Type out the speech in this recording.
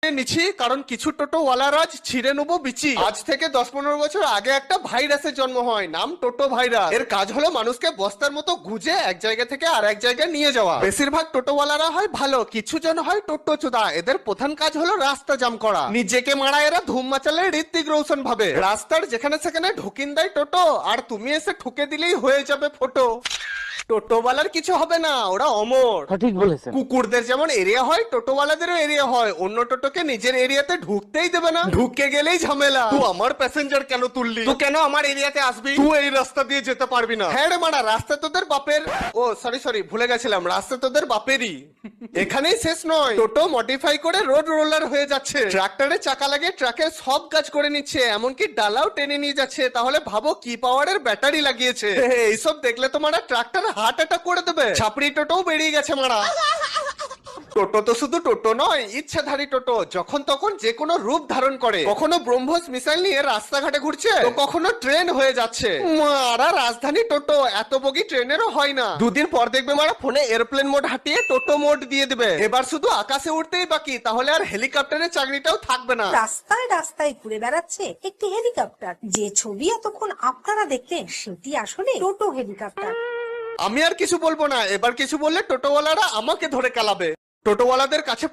আজকে নিচ্ছি কারণ কিছু টোটোওয়ালারা ছিঁড়ে নেবো বিচি। আজ থেকে 10-15 বছর আগে একটা ভাইরাসের জন্ম হয়, নাম টোটো ভাইরাস। এর কাজ হলো মানুষকে বস্তার মতো গুজে এক জায়গা থেকে আর এক জায়গায় নিয়ে যাওয়া। বেশিরভাগ টোটোওয়ালারা হয় ভালো, কিছু জন হয় টোটো চোদা। এদের প্রধান কাজ হলো রাস্তা জাম করা। নিজেকে মারা এরা ধুম মাচালে ঋত্বিক রোশন ভাবে। রাস্তার যেখানে সেখানে ঢুকিন দেয় টোটো, আর তুমি এসে ঠুকে দিলেই হয়ে যাবে ফটো। টোটোওয়ালার কিছু হবে না, ওরা অমর। সঠিক বলেছেন। কুকুরদের যেমন এরিয়া হয়, টোটোওয়ালাদেরও এরিয়া হয়। অন্য টোটোকে নিজের এরিয়াতে ঢুকতেই দেবে না, ঢুকে গেলেই ঝামেলা। তুই আমার প্যাসেঞ্জার কেন তুললি? তুই কেন আমার এরিয়াতে আসবি? তুই এই রাস্তা দিয়ে যেতে পারবি না। হ্যাঁ রে মারা, রাস্তা তোদের বাপের। ও সরি ভুলে গেছিলাম, রাস্তা তোদের বাপেরই। এখানেই শেষ নয়, টোটো মডিফাই করে রোড রোলার হয়ে যাচ্ছে। ট্রাক্টরে চাকা লাগিয়ে ট্রাকের সব কাজ করে নিচ্ছে, এমনকি ডালাও টেনে নিয়ে যাচ্ছে। তাহলে ভাবো কি পাওয়ারের ব্যাটারি লাগিয়েছে। এইসব দেখলে তো মারা ট্রাক্টর হার্ট অ্যাটাক করে দেবে। ছাপড়ি টোটোও বেরিয়ে গেছে মারা। টোটো তো শুধু টোটো নয়, ইচ্ছাধারী টোটো যখন তখন যে কোনো রূপ ধারণ করে। কখনো ব্রহ্মোস মিসাইল নিয়ে রাস্তাঘাটে ঘুরছে, তো কখনো ট্রেন হয়ে যাচ্ছে। মারা রাজধানী টোটো, এত বগি ট্রেনেরও হয় না। দুদিন পর দেখবে মারা ফোনে এয়ারপ্লেন মোড হাটিয়ে টোটো মোড দিয়ে দেবে। এবার শুধু আকাশে উঠতেই বাকি, তাহলে আর হেলিকপ্টারের চাকরিটাও থাকবে না। রাস্তায় রাস্তায় ঘুরে বেড়াচ্ছে একটি হেলিকপ্টার। যে ছবি এতক্ষণ আপনারা দেখলেন সেটি আসলে টোটো হেলিকপ্টার। আমি আর কিছু বলবো না, এবার কিছু বললে টোটোওয়ালারা আমাকে ধরে কেলাবে। টোটোওয়ালাদের কাছে